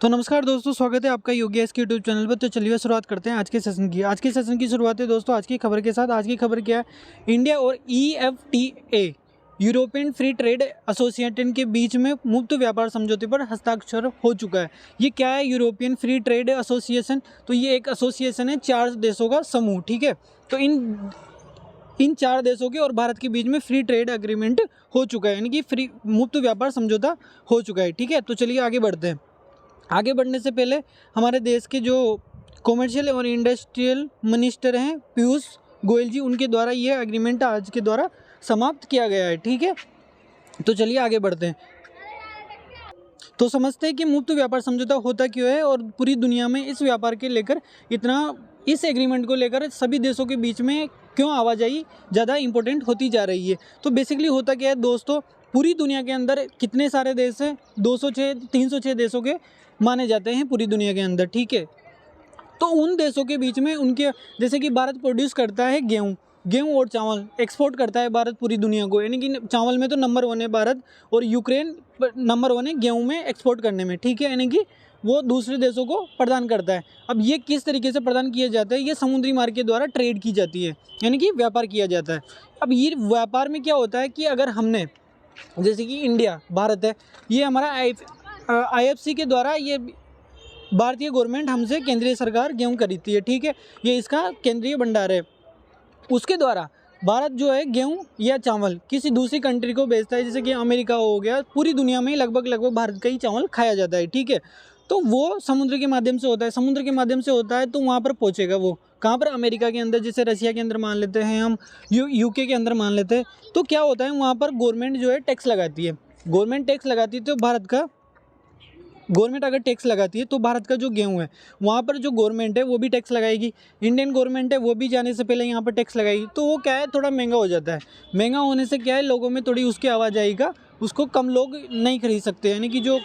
तो नमस्कार दोस्तों, स्वागत है आपका योगी एस के यूट्यूब चैनल पर। तो चलिए शुरुआत करते हैं आज के सेशन की शुरुआत है दोस्तों आज की खबर के साथ। आज की खबर क्या है? इंडिया और EFTA European free trade association के बीच में मुक्त व्यापार समझौते पर हस्ताक्षर हो चुका है। ये क्या है यूरोपियन फ्री ट्रेड एसोसिएशन? तो ये एक एसोसिएशन है 4 देशों का समूह, ठीक है। तो इन 4 देशों के और भारत के बीच में फ्री ट्रेड एग्रीमेंट हो चुका है, यानी कि फ्री मुक्त व्यापार समझौता हो चुका है, ठीक है। तो चलिए आगे बढ़ते हैं। आगे बढ़ने से पहले हमारे देश के जो कॉमर्शियल और इंडस्ट्रियल मिनिस्टर हैं पीयूष गोयल जी, उनके द्वारा ये एग्रीमेंट आज के द्वारा समाप्त किया गया है, ठीक है। तो चलिए आगे बढ़ते हैं। तो समझते हैं कि मुक्त व्यापार समझौता होता क्यों है और पूरी दुनिया में इस व्यापार के लेकर इस एग्रीमेंट को लेकर सभी देशों के बीच में क्यों आवाजाही ज़्यादा इंपॉर्टेंट होती जा रही है। तो बेसिकली होता क्या है दोस्तों, पूरी दुनिया के अंदर कितने सारे देश हैं? 306 देशों के माने जाते हैं पूरी दुनिया के अंदर, ठीक है। तो उन देशों के बीच में उनके, जैसे कि भारत प्रोड्यूस करता है गेहूँ और चावल एक्सपोर्ट करता है भारत पूरी दुनिया को, यानी कि चावल में तो नंबर 1 है भारत, और यूक्रेन नंबर 1 है गेहूँ में एक्सपोर्ट करने में, ठीक है। यानी कि वो दूसरे देशों को प्रदान करता है। अब ये किस तरीके से प्रदान किया जाता है? ये समुद्री मार्ग के द्वारा ट्रेड की जाती है, यानी कि व्यापार किया जाता है। अब ये व्यापार में क्या होता है कि अगर हमने, जैसे कि इंडिया भारत है, ये हमारा IFC के द्वारा ये भारतीय गवर्नमेंट हमसे केंद्रीय सरकार गेहूँ खरीदती है, ठीक है। ये इसका केंद्रीय भंडार है। उसके द्वारा भारत जो है गेहूँ या चावल किसी दूसरी कंट्री को बेचता है, जैसे कि अमेरिका हो गया। पूरी दुनिया में लगभग भारत का ही चावल खाया जाता है, ठीक है। तो वो समुद्र के माध्यम से होता है, तो वहाँ पर पहुँचेगा वो कहाँ पर? अमेरिका के अंदर, जैसे रशिया के अंदर मान लेते हैं हम, UK के अंदर मान लेते हैं। तो क्या होता है, वहाँ पर गवर्नमेंट जो है टैक्स लगाती है। गवर्नमेंट अगर टैक्स लगाती है तो भारत का जो गेहूँ है वहाँ पर जो गवर्नमेंट है वो भी टैक्स लगाएगी। इंडियन गवर्नमेंट है वो भी जाने से पहले यहाँ पर टैक्स लगाएगी। तो वो क्या है, थोड़ा महंगा हो जाता है। महंगा होने से क्या है, लोगों में थोड़ी उसकी आवाज़ आएगा, उसको कम लोग नहीं खरीद सकते। यानी कि जो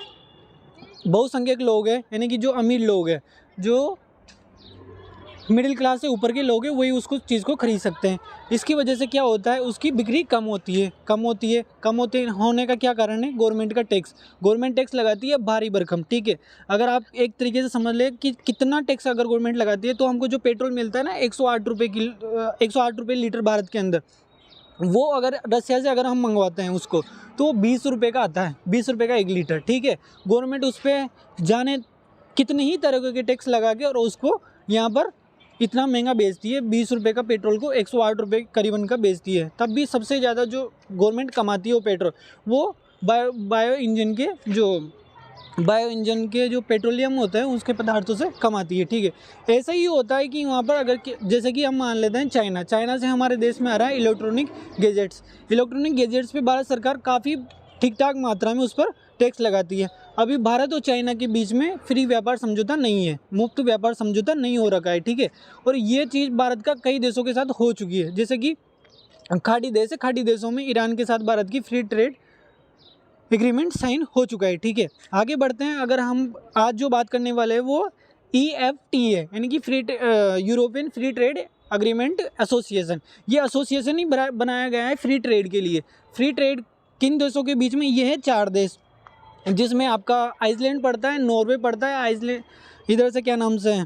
बहुसंख्यक लोग हैं, यानी कि जो अमीर लोग हैं, जो मिडिल क्लास से ऊपर के लोग हैं, वही उसको चीज़ को खरीद सकते हैं। इसकी वजह से क्या होता है, उसकी बिक्री कम होती है होने का क्या कारण है? गवर्नमेंट टैक्स लगाती है भारी भरकम, ठीक है। अगर आप एक तरीके से समझ लें कि कितना टैक्स अगर गवर्नमेंट लगाती है, तो हमको जो पेट्रोल मिलता है ना 108 रुपये लीटर भारत के अंदर, वो अगर रशिया से अगर हम मंगवाते हैं उसको, तो 20 रुपये का आता है, 20 रुपये का 1 लीटर, ठीक है। गवर्नमेंट उस पर जाने कितने ही तरह के टैक्स लगा के और उसको यहाँ पर इतना महंगा बेचती है। 20 रुपये का पेट्रोल को 108 रुपये करीबन का बेचती है। तब भी सबसे ज़्यादा जो गवर्नमेंट कमाती है वो पेट्रोल, वो बायो इंजन के जो पेट्रोलियम होता है उसके पदार्थों से कमाती है, ठीक है। ऐसा ही होता है कि वहाँ पर अगर जैसे कि हम मान लेते हैं चाइना से हमारे देश में आ रहा है इलेक्ट्रॉनिक गैजेट्स पे भारत सरकार काफ़ी ठीक ठाक मात्रा में उस पर टैक्स लगाती है। अभी भारत और चाइना के बीच में फ्री व्यापार समझौता नहीं है, मुक्त व्यापार समझौता नहीं हो रखा है, ठीक है। और ये चीज़ भारत का कई देशों के साथ हो चुकी है, जैसे कि खाड़ी देशों में ईरान के साथ भारत की फ्री ट्रेड एग्रीमेंट साइन हो चुका है, ठीक है। आगे बढ़ते हैं। अगर हम आज जो बात करने वाले हैं वो EFTA है, यानी कि European free trade agreement association. ये एसोसिएशन ही बनाया गया है फ्री ट्रेड के लिए। फ्री ट्रेड किन देशों के बीच में? ये है 4 देश, जिसमें आपका आइसलैंड पड़ता है, नॉर्वे पड़ता है, आइसलैंड इधर से क्या नाम से है,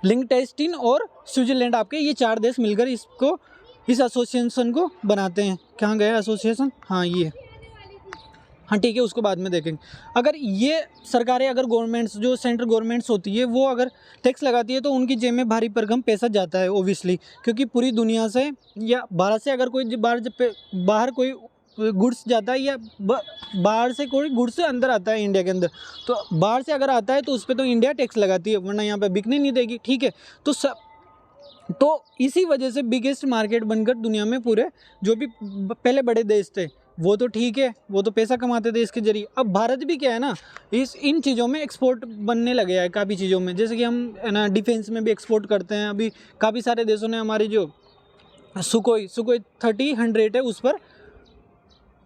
लिंकटेस्टीन और स्विट्जरलैंड। आपके ये 4 देश मिलकर इस एसोसिएशन को बनाते हैं। कहाँ गया एसोसिएशन? हाँ ये, हाँ ठीक है, उसको बाद में देखेंगे। अगर ये सरकारें, अगर गवर्नमेंट्स, जो सेंट्रल गवर्नमेंट्स होती है, वो अगर टैक्स लगाती है तो उनकी जेब में भारी भरकम पैसा जाता है ओबियसली, क्योंकि पूरी दुनिया से या भारत से अगर कोई बाहर कोई गुड्स जाता है या बाहर से कोई गुड्स अंदर आता है इंडिया के अंदर, तो बाहर से अगर आता है तो उस पर तो इंडिया टैक्स लगाती है, वरना यहाँ पे बिकने नहीं देगी, ठीक है। तो इसी वजह से बिगेस्ट मार्केट बनकर दुनिया में पूरे जो भी पहले बड़े देश थे वो तो ठीक है, वो तो पैसा कमाते थे इसके जरिए। अब भारत भी क्या है ना, इन चीज़ों में एक्सपोर्ट बनने लगे है काफ़ी चीज़ों में, जैसे कि हम ना डिफेंस में भी एक्सपोर्ट करते हैं। अभी काफ़ी सारे देशों ने हमारी जो सुकोई 30-100 है उस पर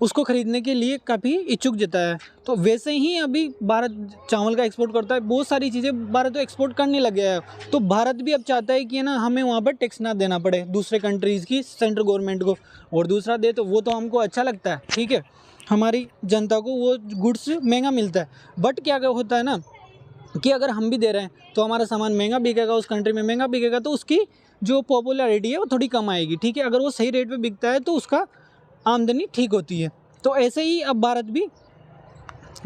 उसको खरीदने के लिए काफ़ी इच्छुक जताया है। तो वैसे ही अभी भारत चावल का एक्सपोर्ट करता है, बहुत सारी चीज़ें भारत तो एक्सपोर्ट करने लग गया है। तो भारत भी अब चाहता है कि ना हमें वहाँ पर टैक्स ना देना पड़े दूसरे कंट्रीज़ की सेंट्रल गवर्नमेंट को, और दूसरा दे तो वो तो हमको अच्छा लगता है, ठीक है। हमारी जनता को वो गुड्स महंगा मिलता है। बट क्या होता है ना, कि अगर हम भी दे रहे हैं तो हमारा सामान महंगा बिकेगा, उस कंट्री में महंगा बिकेगा, तो उसकी जो पॉपुलैरिटी है वो थोड़ी कम आएगी, ठीक है। अगर वो सही रेट पे बिकता है तो उसका आमदनी ठीक होती है। तो ऐसे ही अब भारत भी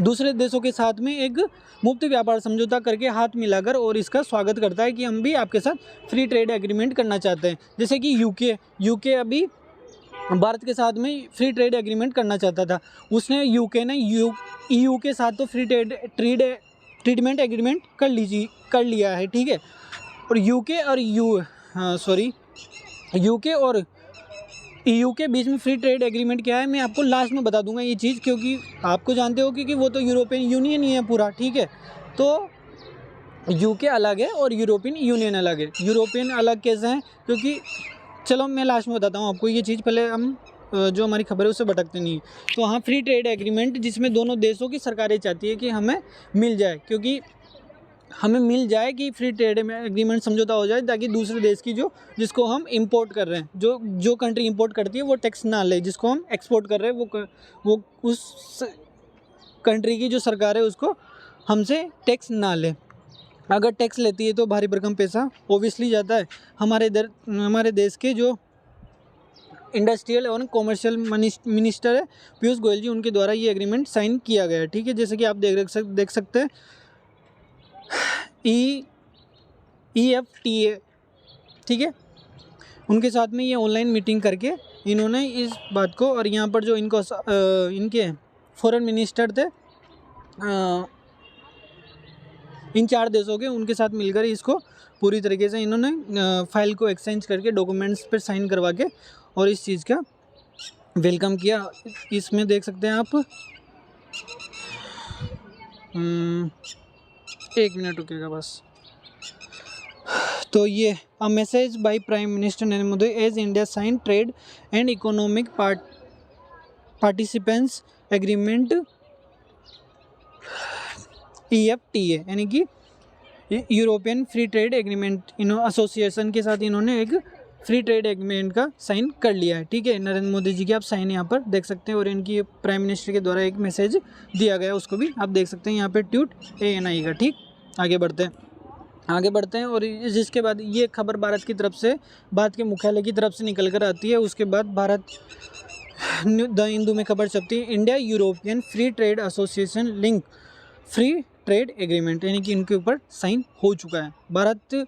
दूसरे देशों के साथ में एक मुफ्त व्यापार समझौता करके हाथ मिलाकर और इसका स्वागत करता है कि हम भी आपके साथ फ्री ट्रेड एग्रीमेंट करना चाहते हैं। जैसे कि यूके अभी भारत के साथ में फ्री ट्रेड एग्रीमेंट करना चाहता था, उसने यूके ने EU के साथ तो फ्री ट्रीटमेंट एग्रीमेंट कर लिया है, ठीक है। और यूके और EU के बीच में फ्री ट्रेड एग्रीमेंट क्या है मैं आपको लास्ट में बता दूंगा ये चीज़, क्योंकि आपको जानते हो कि वो तो यूरोपियन यूनियन ही है पूरा, ठीक है। तो यूके अलग है और यूरोपियन यूनियन अलग है। यूरोपियन अलग कैसे हैं, क्योंकि चलो मैं लास्ट में बताता हूँ आपको ये चीज़, पहले हम जो हमारी खबर है उससे भटकते नहीं। तो हाँ, फ्री ट्रेड एग्रीमेंट जिसमें दोनों देशों की सरकारें चाहती है कि हमें मिल जाए, क्योंकि हमें मिल जाए कि फ्री ट्रेड एग्रीमेंट समझौता हो जाए, ताकि दूसरे देश की जिसको हम इंपोर्ट कर रहे हैं, जो कंट्री इंपोर्ट करती है वो टैक्स ना ले, जिसको हम एक्सपोर्ट कर रहे हैं वो उस कंट्री की जो सरकार है उसको हमसे टैक्स ना ले। अगर टैक्स लेती है तो भारी भरकम पैसा ओबियसली जाता है हमारे देश के जो इंडस्ट्रियल और कॉमर्शियल मिनिस्टर है पीयूष गोयल जी, उनके द्वारा ये एग्रीमेंट साइन किया गया है, ठीक है। जैसे कि आप देख सकते हैं EFTA, ठीक है। उनके साथ में ये ऑनलाइन मीटिंग करके इन्होंने इस बात को, और यहाँ पर जो इनके फॉरेन मिनिस्टर थे इन 4 देशों के, उनके साथ मिलकर इसको पूरी तरीके से इन्होंने फाइल को एक्सचेंज करके डॉक्यूमेंट्स पर साइन करवा के और इस चीज़ का वेलकम किया। इसमें देख सकते हैं आप, 1 मिनट रुकेगा बस। तो ये a message by prime minister Narendra Modi as India sign trade and economic participants agreement EFTA, यानी कि European free trade agreement association के साथ इन्होंने एक फ्री ट्रेड एग्रीमेंट का साइन कर लिया है, ठीक है। नरेंद्र मोदी जी के आप साइन यहाँ पर देख सकते हैं, और इनकी प्राइम मिनिस्टर के द्वारा एक मैसेज दिया गया है उसको भी आप देख सकते हैं यहाँ पे ट्वीट ANI का, ठीक। आगे बढ़ते हैं और जिसके बाद ये खबर भारत के मुख्यालय की तरफ से निकल कर आती है। उसके बाद भारत द हिंदू में खबर छपती है, India European free trade association link free trade agreement, यानी कि इनके ऊपर साइन हो चुका है। भारत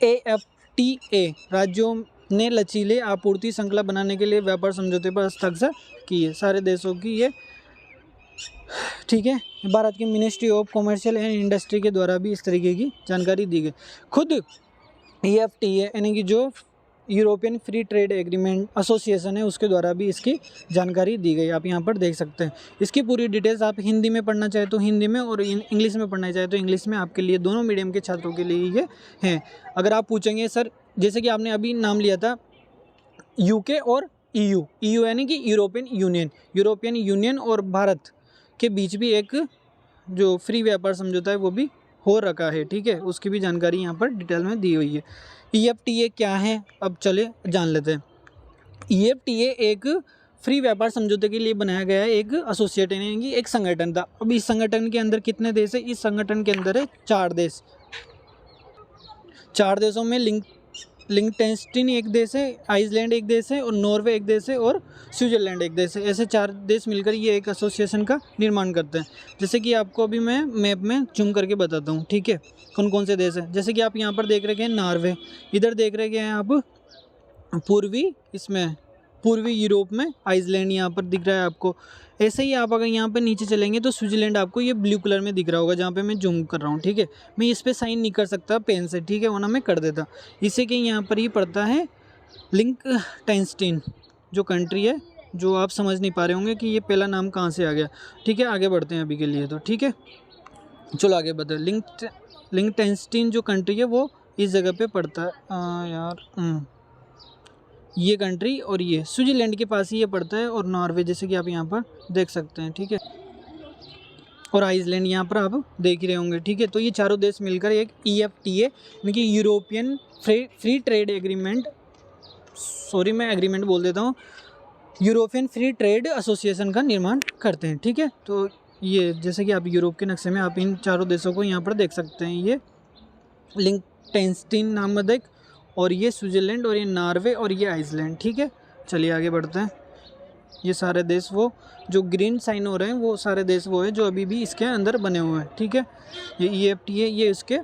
AFTA राज्यों ने लचीले आपूर्ति श्रृंखला बनाने के लिए व्यापार समझौते पर हस्ताक्षर किए, सारे देशों की ये, ठीक है। भारत की ministry of commercial and industry के द्वारा भी इस तरीके की जानकारी दी गई। खुद EFTA यानी कि जो European free trade agreement association है उसके द्वारा भी इसकी जानकारी दी गई, आप यहाँ पर देख सकते हैं। इसकी पूरी डिटेल्स आप हिंदी में पढ़ना चाहे तो हिंदी में, और इंग्लिश में पढ़ना चाहे तो इंग्लिश में, आपके लिए दोनों मीडियम के छात्रों के लिए ये हैं। अगर आप पूछेंगे सर, जैसे कि आपने अभी नाम लिया था UK और EU यानी कि यूरोपियन यूनियन और भारत के बीच भी एक जो फ्री व्यापार समझौता है वो भी हो रखा है, ठीक है। उसकी भी जानकारी यहाँ पर डिटेल में दी हुई है। EFTA क्या है अब चले जान लेते हैं। EFTA एक फ्री व्यापार समझौते के लिए बनाया गया है एक एसोसिएट, यानी कि एक संगठन था। अब इस संगठन के अंदर कितने देश है? इस संगठन के अंदर है 4 देश। 4 देशों में लिंक्टेनस्टीन एक देश है, आइसलैंड एक देश है, और नॉर्वे एक देश है, और स्विट्जरलैंड एक देश है। ऐसे 4 देश मिलकर ये एक एसोसिएशन का निर्माण करते हैं। जैसे कि आपको अभी मैं मैप में जूम करके बताता हूँ, ठीक है, कौन कौन से देश हैं। जैसे कि आप यहाँ पर देख रहे हैं नॉर्वे, इधर देख रहे हैं आप पूर्वी यूरोप में आइसलैंड यहाँ पर दिख रहा है आपको। ऐसे ही आप अगर यहाँ पर नीचे चलेंगे तो स्विट्जरलैंड आपको ये ब्लू कलर में दिख रहा होगा, जहाँ पे मैं जूम कर रहा हूँ, ठीक है। मैं इस पर साइन नहीं कर सकता पेन से, ठीक है, वरना मैं कर देता। इसे कि यहाँ पर ही पड़ता है लिंक्टेनस्टीन जो कंट्री है, जो आप समझ नहीं पा रहे होंगे कि ये पहला नाम कहाँ से आ गया, ठीक है। आगे बढ़ते हैं अभी के लिए तो, ठीक है, चलो आगे बढ़ते हैं। लिंक्टेनस्टीन जो कंट्री है वो इस जगह पे पड़ता है ये कंट्री, और ये स्विट्जरलैंड के पास ही ये पड़ता है, और नॉर्वे जैसे कि आप यहाँ पर देख सकते हैं, ठीक है, और आइसलैंड यहाँ पर आप देख ही रहे होंगे, ठीक है। तो ये चारों देश मिलकर एक EFTA यानी कि यूरोपियन फ्री ट्रेड एग्रीमेंट, मैं एग्रीमेंट बोल देता हूँ, यूरोपियन फ्री ट्रेड एसोसिएशन का निर्माण करते हैं, ठीक है। तो ये जैसे कि आप यूरोप के नक्शे में आप इन चारों देशों को यहाँ पर देख सकते हैं। ये लिंक्टेनस्टीन नामक, और ये स्विट्ज़रलैंड, और ये नॉर्वे, और ये आइसलैंड। ठीक है, चलिए आगे बढ़ते हैं। ये सारे देश वो जो ग्रीन साइन हो रहे हैं वो सारे देश वो है जो अभी भी इसके अंदर बने हुए हैं। ठीक है, ये EFTA ये इसके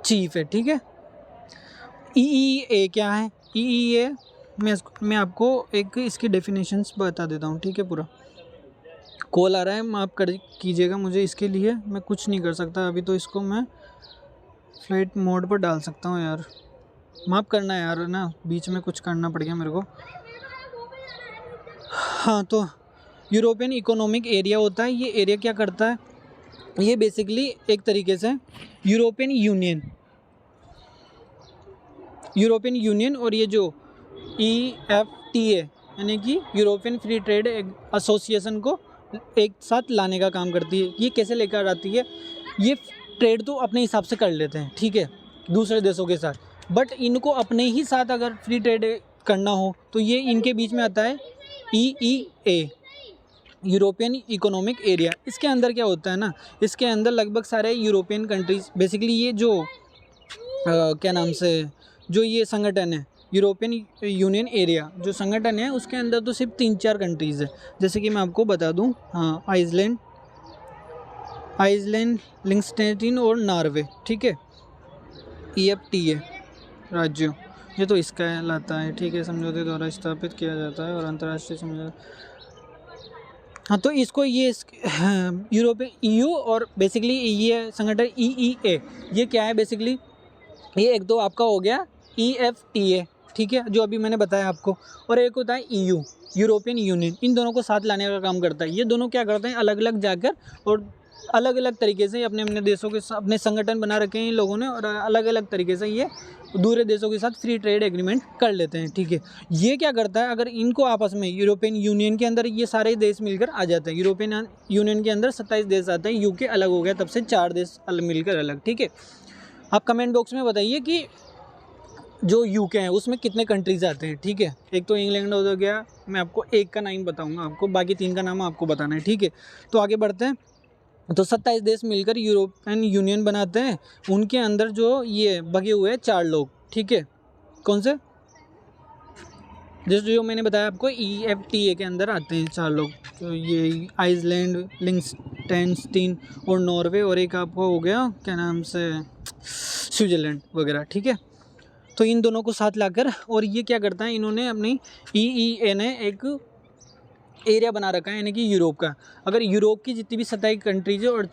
चीफ है। ठीक है, EEA क्या है? EEA मैं आपको एक इसकी डेफिनेशंस बता देता हूँ। ठीक है, पूरा कॉल आ रहा है, माफ़ कर कीजिएगा मुझे, इसके लिए मैं कुछ नहीं कर सकता अभी। तो इसको मैं फ्लाइट मोड पर डाल सकता हूँ यार, माफ़ करना यार ना, बीच में कुछ करना पड़ गया मेरे को। हाँ, तो यूरोपियन इकोनॉमिक एरिया होता है। ये एरिया क्या करता है? ये बेसिकली एक तरीके से यूरोपियन यूनियन और ये जो EFTA यानी कि यूरोपियन फ्री ट्रेड एसोसिएशन को एक साथ लाने का काम करती है। ये कैसे लेकर आती है? ये ट्रेड तो अपने हिसाब से कर लेते हैं, ठीक है, दूसरे देशों के साथ, बट इनको अपने ही साथ अगर फ्री ट्रेड करना हो तो ये इनके बीच में आता है EEA, यूरोपियन इकोनॉमिक एरिया। इसके अंदर क्या होता है ना, इसके अंदर लगभग सारे यूरोपियन कंट्रीज़, बेसिकली ये जो क्या नाम से जो ये संगठन है यूरोपियन यूनियन एरिया जो संगठन है, उसके अंदर तो सिर्फ 3-4 कंट्रीज़ है। जैसे कि मैं आपको बता दूं, हाँ, आइसलैंड, लिंक्टेनस्टीन और नॉर्वे। ठीक है, EFTA राज्यों, ये तो इसका लाता है। ठीक है, समझौते द्वारा स्थापित किया जाता है और अंतर्राष्ट्रीय समझौता। हाँ, तो इसको ये यूरोपियन EU और बेसिकली ये संगठन EEA, ये क्या है बेसिकली? ये एक तो आपका हो गया EFTA, ठीक है, जो अभी मैंने बताया आपको, और एक होता है EU, यूरोपियन यूनियन। इन दोनों को साथ लाने का काम करता है। ये दोनों क्या करते हैं, अलग अलग जाकर और अलग अलग तरीके से अपने अपने देशों के अपने संगठन बना रखे हैं इन लोगों ने, और अलग अलग तरीके से ये दूसरे देशों के साथ फ्री ट्रेड एग्रीमेंट कर लेते हैं। ठीक है, ये क्या करता है, अगर इनको आपस में यूरोपियन यूनियन के अंदर ये सारे देश मिलकर आ जाते हैं, यूरोपियन यूनियन के अंदर 27 देश आते हैं, UK अलग हो गया तब से 4 देश मिलकर अलग। ठीक है, आप कमेंट बॉक्स में बताइए कि जो UK है उसमें कितने कंट्रीज आते हैं। ठीक है, एक तो इंग्लैंड हो गया, मैं आपको एक का नाम बताऊंगा, आपको बाकी 3 का नाम आपको बताना है। ठीक है, तो आगे बढ़ते हैं। तो 27 देश मिलकर यूरोपियन यूनियन बनाते हैं। उनके अंदर जो ये बगे हुए हैं 4 लोग। ठीक है, कौन से? जैसे जो मैंने बताया आपको EFTA के अंदर आते हैं 4 लोग, तो ये आइसलैंड, लिंक्टेनस्टीन और नॉर्वे, और एक आपको हो गया क्या नाम से स्विट्ज़रलैंड वगैरह। ठीक है, तो इन दोनों को साथ लाकर, और ये क्या करता है, इन्होंने अपनी EEA ने एक एरिया बना रखा है, यानी कि यूरोप का। अगर यूरोप की जितनी भी 27 कंट्रीज है और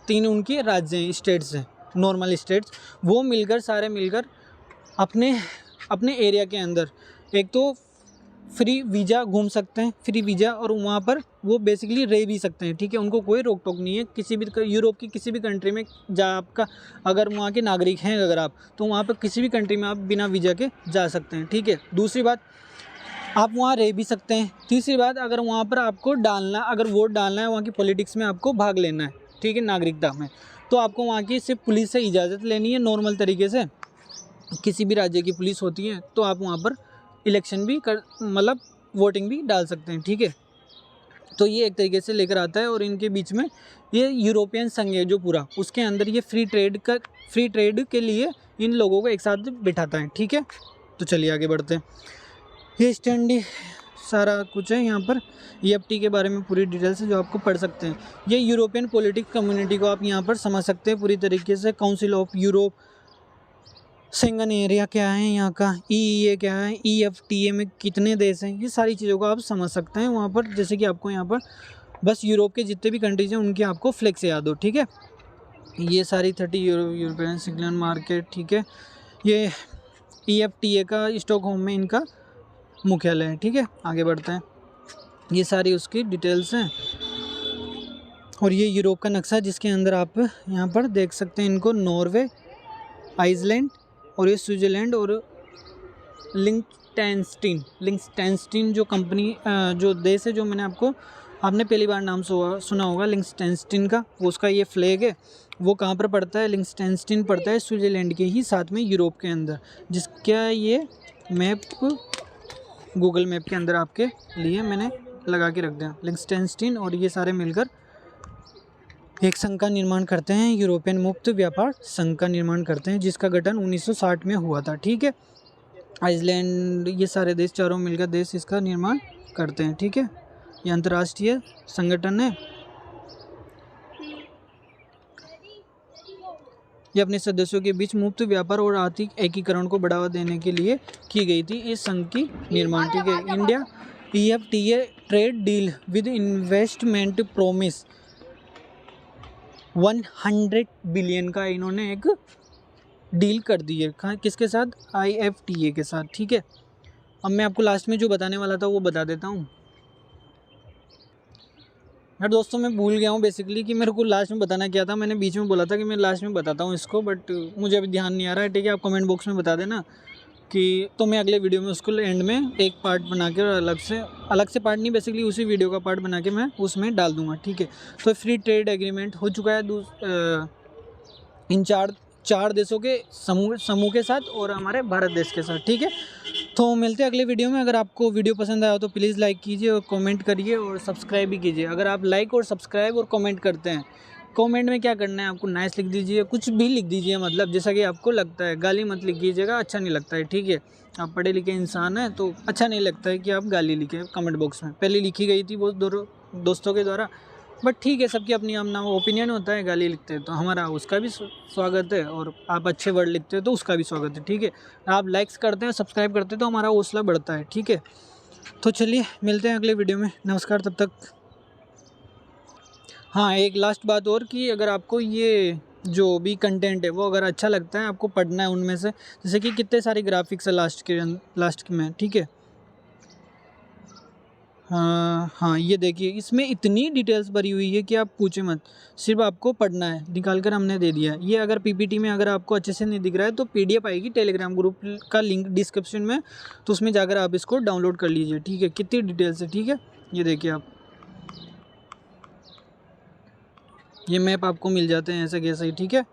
तीन उनके राज्य हैं, स्टेट्स हैं, नॉर्मल स्टेट्स, वो मिलकर सारे मिलकर अपने अपने एरिया के अंदर एक तो फ्री वीज़ा घूम सकते हैं, फ्री वीज़ा, और वहाँ पर वो बेसिकली रह भी सकते हैं। ठीक है, उनको कोई रोक टोक नहीं है किसी भी यूरोप की किसी भी कंट्री में जा आपका, अगर वहाँ के नागरिक हैं अगर आप, तो वहाँ पर किसी भी कंट्री में आप बिना वीज़ा के जा सकते हैं। ठीक है, दूसरी बात, आप वहाँ रह भी सकते हैं। तीसरी बात, अगर वहाँ पर आपको अगर वोट डालना है, वहाँ की पॉलिटिक्स में आपको भाग लेना है, ठीक है, नागरिकता में, तो आपको वहाँ की सिर्फ पुलिस से इजाज़त लेनी है नॉर्मल तरीके से। किसी भी राज्य की पुलिस होती है, तो आप वहाँ पर इलेक्शन भी मतलब वोटिंग भी डाल सकते हैं। ठीक है, तो ये एक तरीके से लेकर आता है, और इनके बीच में ये यूरोपियन संघ है जो पूरा, उसके अंदर ये फ्री ट्रेड के लिए इन लोगों को एक साथ बिठाता है। ठीक है, तो चलिए आगे बढ़ते हैं। ये स्टैंडी सारा कुछ है यहाँ पर, EFTA के बारे में पूरी डिटेल से जो आपको पढ़ सकते हैं। ये यूरोपियन पॉलिटिक्स कम्युनिटी को आप यहाँ पर समझ सकते हैं पूरी तरीके से। Council of Europe, Schengen area क्या है यहाँ का, EEA क्या है, EFTA में कितने देश हैं, ये सारी चीज़ों को आप समझ सकते हैं वहाँ पर। जैसे कि आपको यहाँ पर बस यूरोप के जितने भी कंट्रीज हैं उनके आपको फ्लेक्स याद हो। ठीक है, ये सारी 30 यूरोपियन सिग्नल मार्केट। ठीक है, ये EFTA का स्टॉकहोम में इनका मुख्यालय है। ठीक है, आगे बढ़ते हैं। ये सारी उसकी डिटेल्स हैं, और ये यूरोप का नक्शा जिसके अंदर आप यहाँ पर देख सकते हैं इनको, नॉर्वे, आइसलैंड, और ये स्विट्ज़रलैंड और लिंक्टेनस्टीन जो कंपनी जो देश है, जो आपने पहली बार नाम सुना होगा लिंक्टेनस्टीन का, वो उसका ये फ्लैग है, वो कहाँ पर पड़ता है? लिंक्टेनस्टीन पड़ता है स्विट्ज़रलैंड के ही साथ में यूरोप के अंदर, जिसका ये मैप गूगल मैप के अंदर आपके लिए मैंने लगा के रख दें। लिंक्सटेनस्टीन और ये सारे मिलकर एक संघ का निर्माण करते हैं, यूरोपियन मुक्त व्यापार संघ का निर्माण करते हैं, जिसका गठन 1960 में हुआ था। ठीक है, आइसलैंड, ये सारे देश, चारों मिलकर देश इसका निर्माण करते हैं। ठीक है, ये अंतर्राष्ट्रीय संगठन है। ये अपने सदस्यों के बीच मुक्त व्यापार और आर्थिक एकीकरण को बढ़ावा देने के लिए की गई थी इस संघ की निर्माण। ठीक है, India EFTA trade deal with investment promise 100 billion का इन्होंने एक डील कर दी है। किसके साथ? IFTA के साथ। ठीक है, अब मैं आपको लास्ट में जो बताने वाला था वो बता देता हूँ। यार दोस्तों, मैं भूल गया हूँ बेसिकली कि मेरे को लास्ट में बताना क्या था। मैंने बीच में बोला था कि मैं लास्ट में बताता हूँ इसको, बट मुझे अभी ध्यान नहीं आ रहा है। ठीक है, आप कमेंट बॉक्स में बता देना कि तो मैं अगले वीडियो में उसको एंड में एक पार्ट बना के अलग से पार्ट नहीं, बेसिकली उसी वीडियो का पार्ट बना के मैं उसमें डाल दूँगा। ठीक है, तो फ्री ट्रेड एग्रीमेंट हो चुका है इन चार देशों के समूह के साथ और हमारे भारत देश के साथ। ठीक है, तो मिलते हैं अगले वीडियो में। अगर आपको वीडियो पसंद आया तो प्लीज़ लाइक कीजिए और कमेंट करिए और सब्सक्राइब भी कीजिए। अगर आप लाइक और सब्सक्राइब और कमेंट करते हैं, कमेंट में क्या करना है आपको? नाइस लिख दीजिए, कुछ भी लिख दीजिए, मतलब जैसा कि आपको लगता है। गाली मत लिखिएगा, अच्छा नहीं लगता है। ठीक है, आप पढ़े लिखे इंसान हैं तो अच्छा नहीं लगता है कि आप गाली लिखें कमेंट बॉक्स में। पहले लिखी गई थी वो दोस्तों के द्वारा, बट ठीक है, सबकी अपनी अपना ओपिनियन होता है। गाली लिखते हैं तो हमारा उसका भी स्वागत है, और आप अच्छे वर्ड लिखते हैं तो उसका भी स्वागत है। ठीक है, आप लाइक्स करते हैं, सब्सक्राइब करते हैं तो हमारा हौसला बढ़ता है। ठीक है, तो चलिए मिलते हैं अगले वीडियो में। नमस्कार, तब तक। हाँ, एक लास्ट बात और कि अगर आपको ये जो भी कंटेंट है वो अगर अच्छा लगता है, आपको पढ़ना है उनमें से, जैसे कि कितने सारे ग्राफिक्स है लास्ट में। ठीक है, हाँ, ये देखिए, इसमें इतनी डिटेल्स भरी हुई है कि आप पूछे मत, सिर्फ आपको पढ़ना है। निकाल कर हमने दे दिया है। ये अगर PPT में अगर आपको अच्छे से नहीं दिख रहा है तो PDF आएगी टेलीग्राम ग्रुप का लिंक डिस्क्रिप्शन में, तो उसमें जाकर आप इसको डाउनलोड कर लीजिए। ठीक है, कितनी डिटेल्स है। ठीक है, ये देखिए आप, ये मैप आपको मिल जाते हैं ऐसे कैसे ही। ठीक है,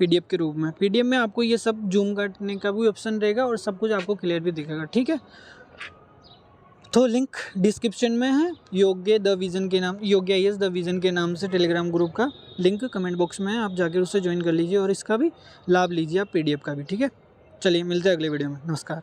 PDF के रूप में। PDF में आपको ये सब जूम करने का भी ऑप्शन रहेगा और सब कुछ आपको क्लियर भी दिखेगा। ठीक है, तो लिंक डिस्क्रिप्शन में है। योग्य IAS द विजन के नाम से टेलीग्राम ग्रुप का लिंक कमेंट बॉक्स में है, आप जाकर उससे ज्वाइन कर लीजिए और इसका भी लाभ लीजिए आप, PDF का भी। ठीक है, चलिए मिलते हैं अगले वीडियो में। नमस्कार।